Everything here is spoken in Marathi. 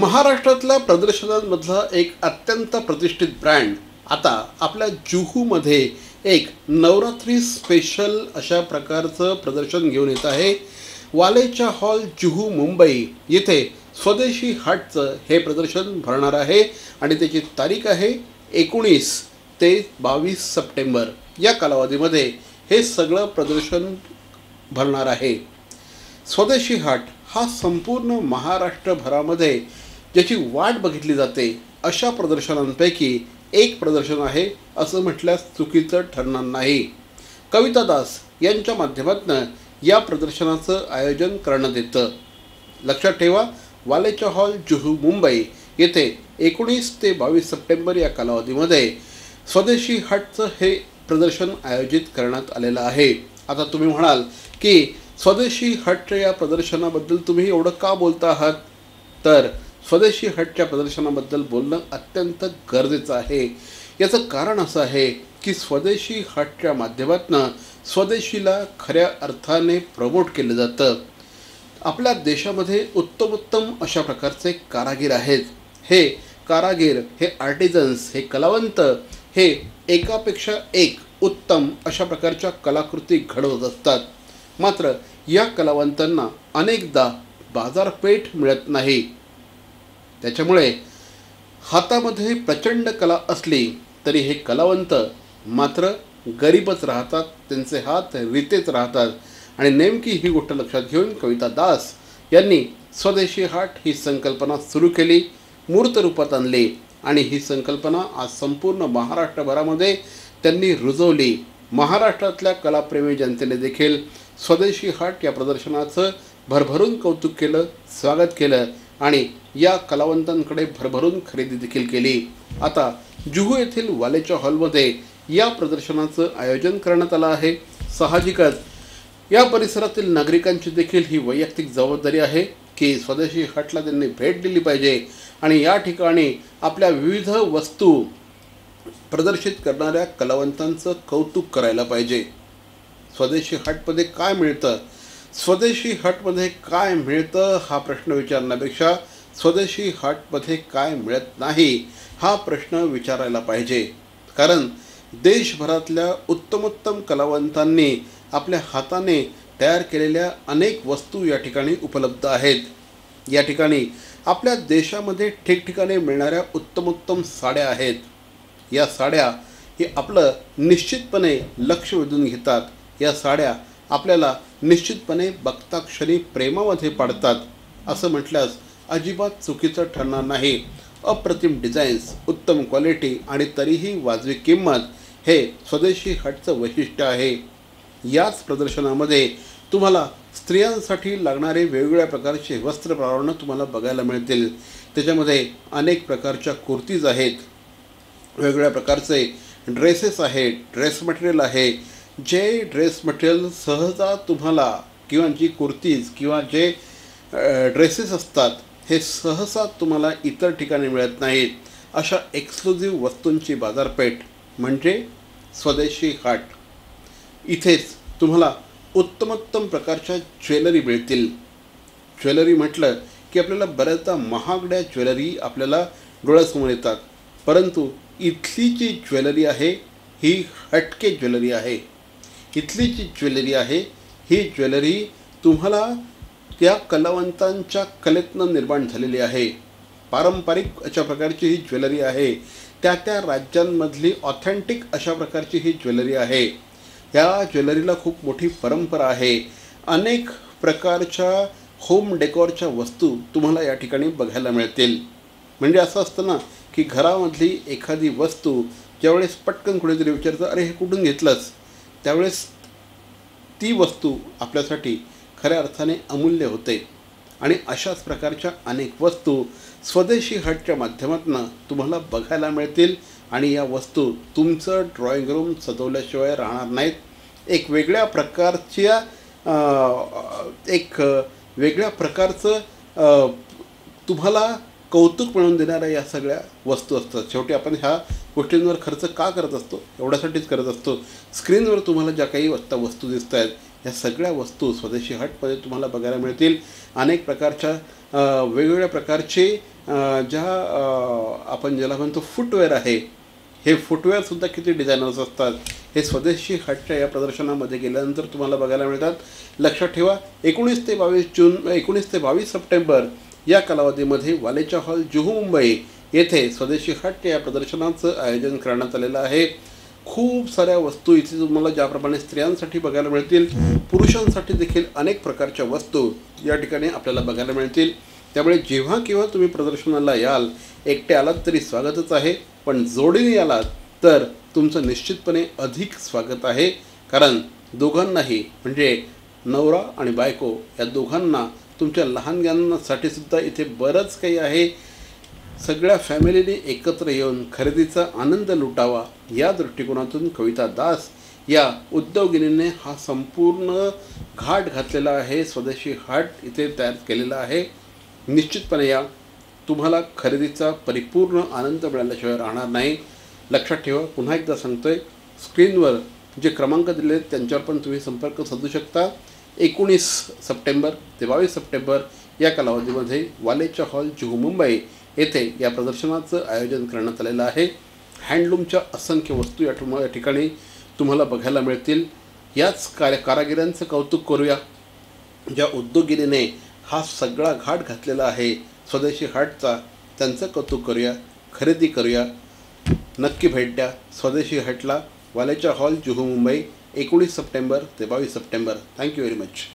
महाराष्ट्रातल्या प्रदर्शनांमधला एक अत्यंत प्रतिष्ठित ब्रँड आता आपल्या जुहूमध्ये एक नवरात्री स्पेशल अशा प्रकारचं प्रदर्शन घेऊन येत आहे। वालेचा हॉल जुहू मुंबई येथे स्वदेशी हाटचं हे प्रदर्शन भरणार आहे आणि त्याची तारीख आहे 19 ते 22 सप्टेंबर। या कालावधीमध्ये हे सगळं प्रदर्शन भरणार आहे। स्वदेशी हाट हा संपूर्ण महाराष्ट्रभरामध्ये ज्याची वाट बघितली जाते अशा प्रदर्शनांपैकी एक प्रदर्शन आहे असं म्हटल्यास चुकीचं ठरणार नाही। कविता दास यांच्या माध्यमातून या प्रदर्शनाचं आयोजन करण्यात येतं। लक्षात ठेवा, वालेचा हॉल जुहू मुंबई येथे 19 ते 22 सप्टेंबर या कालावधीमध्ये स्वदेशी हाटचं हे प्रदर्शन आयोजित करण्यात आलेलं आहे। आता तुम्ही म्हणाल की स्वदेशी हटच्या या प्रदर्शनाबद्दल तुम्ही एवढं का बोलता आहात? तर स्वदेशी हटच्या प्रदर्शनाबद्दल बोलणं अत्यंत गरजेचं आहे। याचं कारण असं आहे की स्वदेशी हटच्या माध्यमातून स्वदेशीला खऱ्या अर्थाने प्रमोट केलं जातं। आपल्या देशामध्ये उत्तमोत्तम अशा प्रकारचे कारागीर आहेत। हे कारागीर, हे आर्टिझन्स, हे कलावंत हे एकापेक्षा एक उत्तम अशा प्रकारच्या कलाकृती घडवत असतात। मात्र या कलावंतांना अनेकदा बाजारपेठ मिळत नाही। त्याच्यामुळे हातामध्ये प्रचंड कला असली तरी हे कलावंत मात्र गरीबच राहतात, त्यांचे हात रितेच राहतात। आणि नेमकी ही गोष्ट लक्षात घेऊन कविता दास यांनी स्वदेशी हाट ही संकल्पना सुरू केली, मूर्त रूपात आणली आणि ही संकल्पना आज संपूर्ण महाराष्ट्रभरामध्ये त्यांनी रुजवली। महाराष्ट्रातल्या कलाप्रेमी जनतेने देखील स्वदेशी हाट या प्रदर्शनाचं भरभरून कौतुक केलं, स्वागत केलं आणि या कलावंतांकडे भरभरून खरेदी देखील केली। आता जुहू येथील वालेचा हॉलमध्ये या प्रदर्शनाचं आयोजन करण्यात आलं आहे। साहजिकच या परिसरातील नागरिकांची देखील ही वैयक्तिक जबाबदारी आहे की स्वदेशी हाटला त्यांनी भेट दिली पाहिजे आणि या ठिकाणी आपल्या विविध वस्तू प्रदर्शित करणाऱ्या कलावंतांचं कौतुक करायला पाहिजे। स्वदेशी हाटमध्ये काय मिळतं, स्वदेशी हाटमध्ये काय मिळतं हा प्रश्न विचारण्यापेक्षा स्वदेशी हाटमध्ये काय मिळत नाही हा प्रश्न विचारायला पाहिजे। कारण देशभरातल्या उत्तमोत्तम कलावंतांनी आपल्या हाताने तयार केलेल्या अनेक वस्तू या ठिकाणी उपलब्ध आहेत। या ठिकाणी आपल्या देशामध्ये ठिकठिकाणी मिळणाऱ्या उत्तमोत्तम साड्या आहेत। या साड्या हे आपलं निश्चितपणे लक्ष वेधून घेतात। या साड्या आपल्याला निश्चितपणे बघता क्षणी प्रेमामध्ये पाडतात असं म्हटल्यास अजिबात चुकीचं ठरणार नाही। अप्रतिम डिझाईन्स, उत्तम क्वालिटी आणि तरीही वाजवी किंमत हे स्वदेशी हटचं वैशिष्ट्य आहे। याच प्रदर्शनामध्ये तुम्हाला स्त्रियांसाठी लागणारे वेगवेगळ्या प्रकारचे वस्त्रप्रवरण तुम्हाला बघायला मिळतील। त्याच्यामध्ये अनेक प्रकारच्या कुर्तीज आहेत, वेगवेगळ्या प्रकारचे ड्रेसेस आहेत, ड्रेस मटेरियल आहे। जे ड्रेस मटेरियल सहजा तुम्हाला किंवा जी कुर्तीज किंवा जे ड्रेसेस असतात हे सहसा तुम्हाला इतर ठिकाणी मिळत नाहीत। अशा एक्सक्लुझिव्ह वस्तूंची बाजारपेठ म्हणजे स्वदेशी हाट। इथेच तुम्हाला उत्तमोत्तम प्रकारच्या ज्वेलरी मिळतील। ज्वेलरी म्हटलं की आपल्याला बऱ्याचदा महागड्या ज्वेलरी आपल्याला डोळ्यासमोर येतात, परंतु इथली जी ज्वेलरी आहे ही हटके ज्वेलरी आहे। इथली जी ज्वेलरी आहे ही ज्वेलरी तुम्हाला त्या कलावंतांच्या कलेतनं निर्माण झालेली आहे। पारंपरिक अशा प्रकारची ही ज्वेलरी आहे, त्या त्या राज्यांमधली ऑथेंटिक अशा प्रकारची ही ज्वेलरी आहे। या ज्वेलरीला खूप मोठी परंपरा आहे। अनेक प्रकारच्या होम डेकोरच्या वस्तू तुम्हाला या ठिकाणी बघायला मिळतील। म्हणजे असं असतं ना की घरामधली एखादी वस्तू ज्यावेळेस पटकन कुणीतरी विचारतं अरे हे कुठून घेतलंस, त्यावेळेस ती वस्तू आपल्यासाठी खऱ्या अर्थाने अमूल्य होते। आणि अशाच प्रकारच्या अनेक वस्तू स्वदेशी हटच्या माध्यमातून तुम्हाला बघायला मिळतील आणि या वस्तू तुमचं ड्रॉइंग रूम सजवल्याशिवाय राहणार नाहीत। एक वेगळ्या प्रकारचं तुम्हाला कौतुक मिळवून देणाऱ्या या सगळ्या वस्तू असतात। शेवटी आपण ह्या गोष्टींवर खर्च का करत असतो? एवढ्यासाठीच करत असतो। स्क्रीनवर तुम्हाला ज्या काही वस्तू दिसत आहेत ह्या सगळ्या वस्तू स्वदेशी हटमध्ये तुम्हाला बघायला मिळतील। अनेक प्रकारच्या वेगवेगळ्या प्रकारचे ज्या आपण ज्याला म्हणतो फुटवेअर आहे, हे फुटवेअरसुद्धा किती डिझायनर्स असतात हे स्वदेशी हाटच्या या प्रदर्शनामध्ये गेल्यानंतर तुम्हाला बघायला मिळतात. लक्षात ठेवा, 19 ते 22 सप्टेंबर या कालावधीमध्ये वालेचा हॉल, जुहू, मुंबई येथे स्वदेशी हाटच्या या प्रदर्शनाचं आयोजन करण्यात आलेलं आहे. खूप साऱ्या वस्तू इथे तुम्हाला ज्याप्रमाणे स्त्रियांसाठी बघायला मिळतील, पुरुषांसाठी देखील अनेक प्रकारच्या वस्तू या ठिकाणी आपल्याला बघायला मिळतील. त्यामुळे जेव्हा केव्हा तुम्ही प्रदर्शनाला याल, एकटे आलात तरी स्वागतच आहे, पण जोडीने आलात तर तुमचं निश्चितपणे अधिक स्वागत आहे. कारण दोघांनाही म्हणजे नवरा आणि बायको या दोघांना, तुमच्या लहानग्यांसाठी सुद्धा इथे बरंच काही आहे. सगळ्या फॅमिलीने एकत्र येऊन खरेदीचा आनंद लुटावा या दृष्टिकोनातून कविता दास या उद्योगिनीने हा संपूर्ण घाट घातलेला आहे. स्वदेशी हाट इथे तयार केलेला आहे. निश्चितपणे या, तुम्हाला खरेदीचा परिपूर्ण आनंद मिळाल्याशिवाय राहणार नाही. लक्षात ठेवा, पुन्हा एकदा सांगतोय, स्क्रीनवर जे क्रमांक दिले आहेत त्यांच्यावर पण तुम्ही संपर्क साधू शकता. 19 सप्टेंबर ते 22 सप्टेंबर या कालावधीमध्ये वालेचा हॉल, जुहू, मुंबई येथे या प्रदर्शनाचं आयोजन करण्यात आलेलं आहे. हँडलूमच्या असंख्य वस्तू या ठिकाणी तुम्हाला बघायला मिळतील. याच कारागिरांचं कौतुक करूया, ज्या उद्योगिनीने हा सगळा घाट घातलेला आहे स्वदेशी हाटचा, त्यांचं कौतुक करूया, खरेदी करूया. नक्की भेट द्या स्वदेशी हाटला, वालेचा हॉल, जुहू, मुंबई, 19 सप्टेंबर ते 22 सप्टेंबर. Thank you very much.